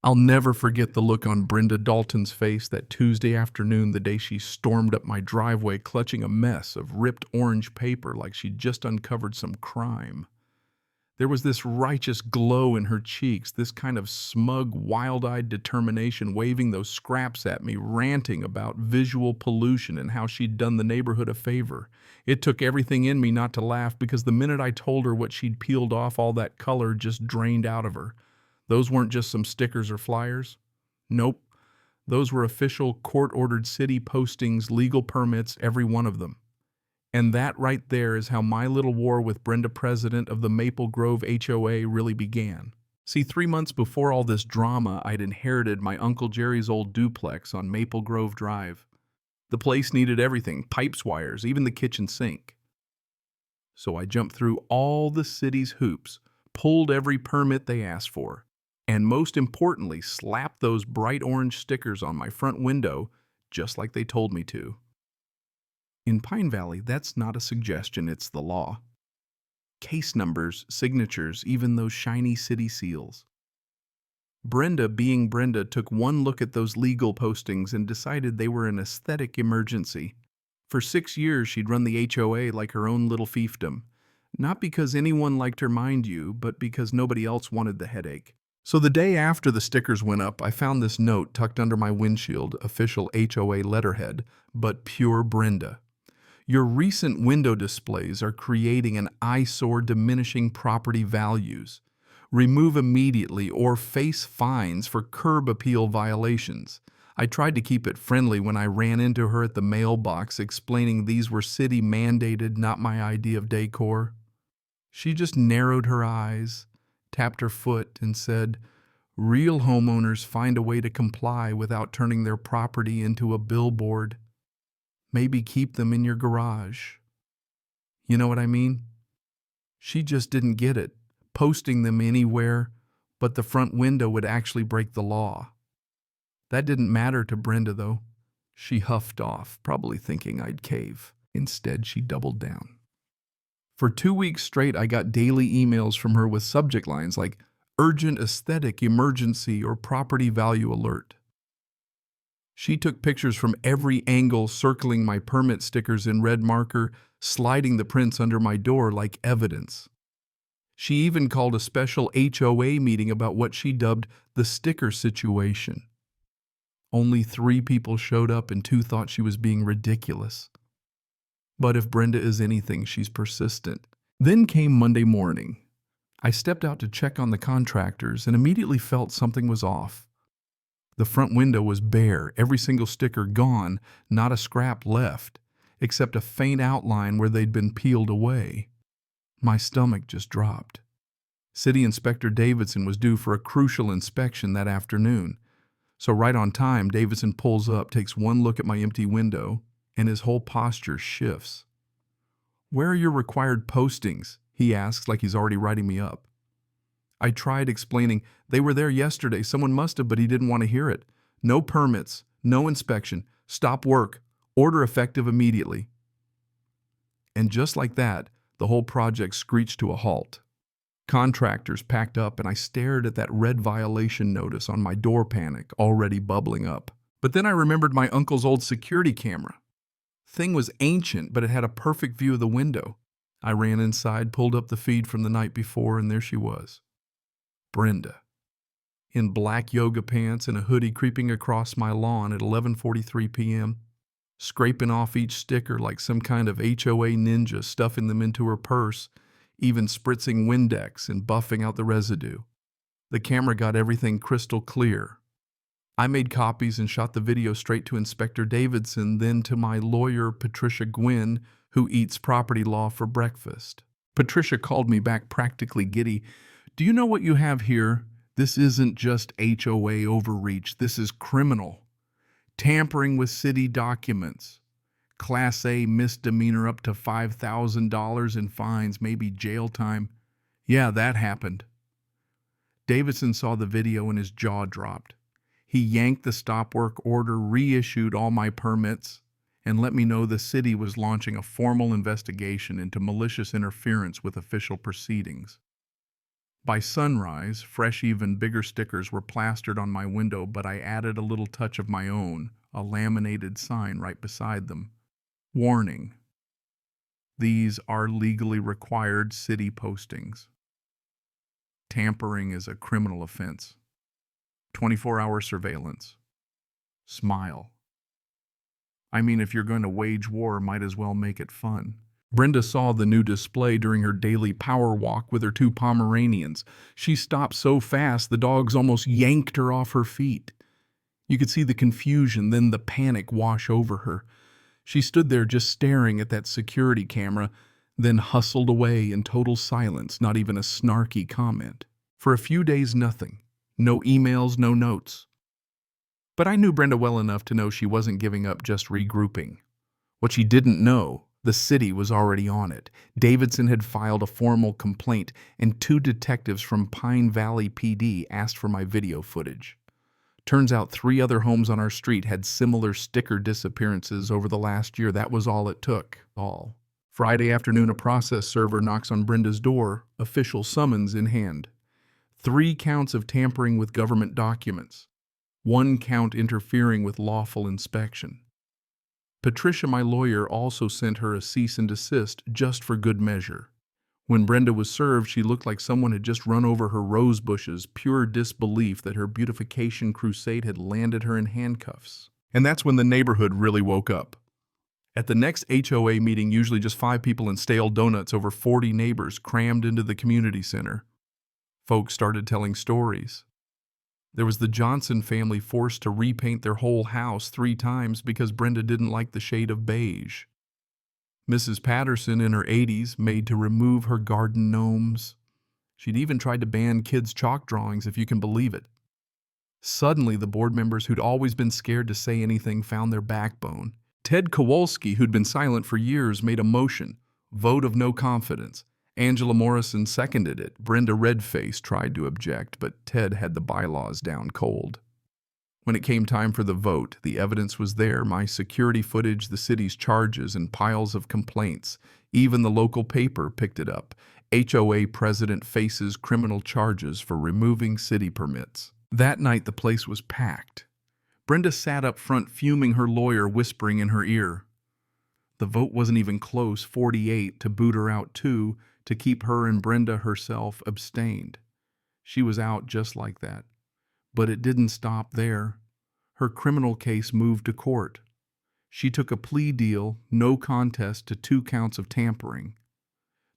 I'll never forget the look on Brenda Dalton's face that Tuesday afternoon, the day she stormed up my driveway clutching a mess of ripped orange paper like she'd just uncovered some crime. There was this righteous glow in her cheeks, this kind of smug, wild-eyed determination, waving those scraps at me, ranting about visual pollution and how she'd done the neighborhood a favor. It took everything in me not to laugh, because the minute I told her what she'd peeled off, all that color just drained out of her. Those weren't just some stickers or flyers. Nope. Those were official, court-ordered city postings, legal permits, every one of them. And that right there is how my little war with Brenda, president of the Maple Grove HOA, really began. See, 3 months before all this drama, I'd inherited my Uncle Jerry's old duplex on Maple Grove Drive. The place needed everything, pipes, wires, even the kitchen sink. So I jumped through all the city's hoops, pulled every permit they asked for, and most importantly, slapped those bright orange stickers on my front window, just like they told me to. In Pine Valley, that's not a suggestion, it's the law. Case numbers, signatures, even those shiny city seals. Brenda, being Brenda, took one look at those legal postings and decided they were an aesthetic emergency. For 6 years, she'd run the HOA like her own little fiefdom. Not because anyone liked her, mind you, but because nobody else wanted the headache. So the day after the stickers went up, I found this note tucked under my windshield, official HOA letterhead, but pure Brenda. Your recent window displays are creating an eyesore, diminishing property values. Remove immediately or face fines for curb appeal violations. I tried to keep it friendly when I ran into her at the mailbox, explaining these were city mandated, not my idea of decor. She just narrowed her eyes, tapped her foot, and said, "Real homeowners find a way to comply without turning their property into a billboard. Maybe keep them in your garage." You know what I mean? She just didn't get it. Posting them anywhere but the front window would actually break the law. That didn't matter to Brenda, though. She huffed off, probably thinking I'd cave. Instead, she doubled down. For 2 weeks straight, I got daily emails from her with subject lines like urgent aesthetic emergency or property value alert. She took pictures from every angle, circling my permit stickers in red marker, sliding the prints under my door like evidence. She even called a special HOA meeting about what she dubbed the sticker situation. Only 3 people showed up and 2 thought she was being ridiculous. But if Brenda is anything, she's persistent. Then came Monday morning. I stepped out to check on the contractors and immediately felt something was off. The front window was bare, every single sticker gone, not a scrap left, except a faint outline where they'd been peeled away. My stomach just dropped. City Inspector Davidson was due for a crucial inspection that afternoon. So right on time, Davidson pulls up, takes one look at my empty window, and his whole posture shifts. "Where are your required postings?" he asks, like he's already writing me up. I tried explaining they were there yesterday. Someone must have, but he didn't want to hear it. No permits, no inspection, stop work, order effective immediately. And just like that, the whole project screeched to a halt. Contractors packed up, and I stared at that red violation notice on my door, panic already bubbling up. But then I remembered my uncle's old security camera. Thing was ancient, but it had a perfect view of the window. I ran inside, pulled up the feed from the night before, and there she was. Brenda, in black yoga pants and a hoodie, creeping across my lawn at 11:43 p.m., scraping off each sticker like some kind of HOA ninja, stuffing them into her purse, even spritzing Windex and buffing out the residue. The camera got everything crystal clear. I made copies and shot the video straight to Inspector Davidson, then to my lawyer, Patricia Gwynn, who eats property law for breakfast. Patricia called me back practically giddy. "Do you know what you have here? This isn't just HOA overreach. This is criminal. Tampering with city documents. Class A misdemeanor, up to $5,000 in fines, maybe jail time." Yeah, that happened. Davidson saw the video and his jaw dropped. He yanked the stop work order, reissued all my permits, and let me know the city was launching a formal investigation into malicious interference with official proceedings. By sunrise, fresh, even bigger stickers were plastered on my window, but I added a little touch of my own, a laminated sign right beside them. Warning: these are legally required city postings. Tampering is a criminal offense. 24-hour surveillance. Smile. I mean, if you're going to wage war, might as well make it fun. Brenda saw the new display during her daily power walk with her 2 Pomeranians. She stopped so fast the dogs almost yanked her off her feet. You could see the confusion, then the panic wash over her. She stood there just staring at that security camera, then hustled away in total silence, not even a snarky comment. For a few days, nothing. No emails, no notes. But I knew Brenda well enough to know she wasn't giving up, just regrouping. What she didn't know, the city was already on it. Davidson had filed a formal complaint, and 2 detectives from Pine Valley PD asked for my video footage. Turns out 3 other homes on our street had similar sticker disappearances over the last year. That was all it took. All. Friday afternoon, a process server knocks on Brenda's door, official summons in hand. 3 counts of tampering with government documents. 1 count interfering with lawful inspection. Patricia, my lawyer, also sent her a cease and desist just for good measure. When Brenda was served, she looked like someone had just run over her rose bushes, pure disbelief that her beautification crusade had landed her in handcuffs. And that's when the neighborhood really woke up. At the next HOA meeting, usually just 5 people and stale donuts, over 40 neighbors crammed into the community center. Folks started telling stories. There was the Johnson family forced to repaint their whole house 3 times because Brenda didn't like the shade of beige. Mrs. Patterson, in her 80s, made to remove her garden gnomes. She'd even tried to ban kids' chalk drawings, if you can believe it. Suddenly, the board members who'd always been scared to say anything found their backbone. Ted Kowalski, who'd been silent for years, made a motion, vote of no confidence. Angela Morrison seconded it. Brenda Redface tried to object, but Ted had the bylaws down cold. When it came time for the vote, the evidence was there: my security footage, the city's charges, and piles of complaints. Even the local paper picked it up. HOA president faces criminal charges for removing city permits. That night, the place was packed. Brenda sat up front, fuming, her lawyer whispering in her ear. The vote wasn't even close, 48 to boot her out, 2 to keep her, and Brenda herself abstained. She was out just like that. But it didn't stop there. Her criminal case moved to court. She took a plea deal, no contest, to 2 counts of tampering.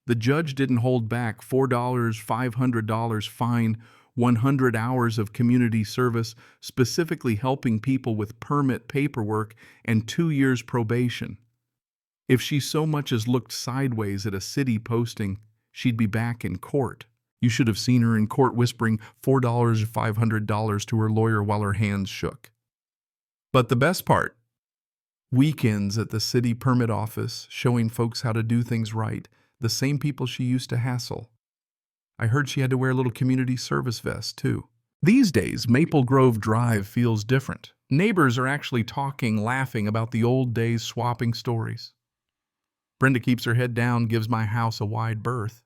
The judge didn't hold back. $4, $500 fine, 100 hours of community service, specifically helping people with permit paperwork, and 2 years probation. If she so much as looked sideways at a city posting, she'd be back in court. You should have seen her in court whispering $4 or $500 to her lawyer while her hands shook. But the best part, weekends at the city permit office, showing folks how to do things right, the same people she used to hassle. I heard she had to wear a little community service vest, too. These days, Maple Grove Drive feels different. Neighbors are actually talking, laughing about the old days, swapping stories. Brenda keeps her head down, gives my house a wide berth.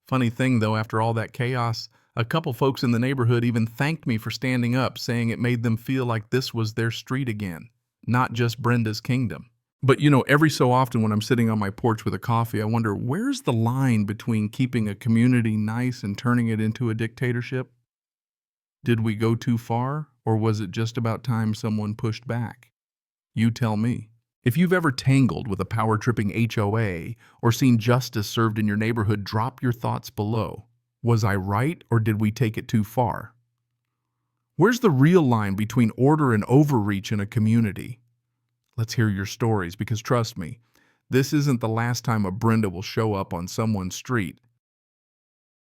Funny thing, though, after all that chaos, a couple folks in the neighborhood even thanked me for standing up, saying it made them feel like this was their street again, not just Brenda's kingdom. But every so often when I'm sitting on my porch with a coffee, I wonder, where's the line between keeping a community nice and turning it into a dictatorship? Did we go too far, or was it just about time someone pushed back? You tell me. If you've ever tangled with a power-tripping HOA or seen justice served in your neighborhood, drop your thoughts below. Was I right, or did we take it too far? Where's the real line between order and overreach in a community? Let's hear your stories, because trust me, this isn't the last time a Brenda will show up on someone's street.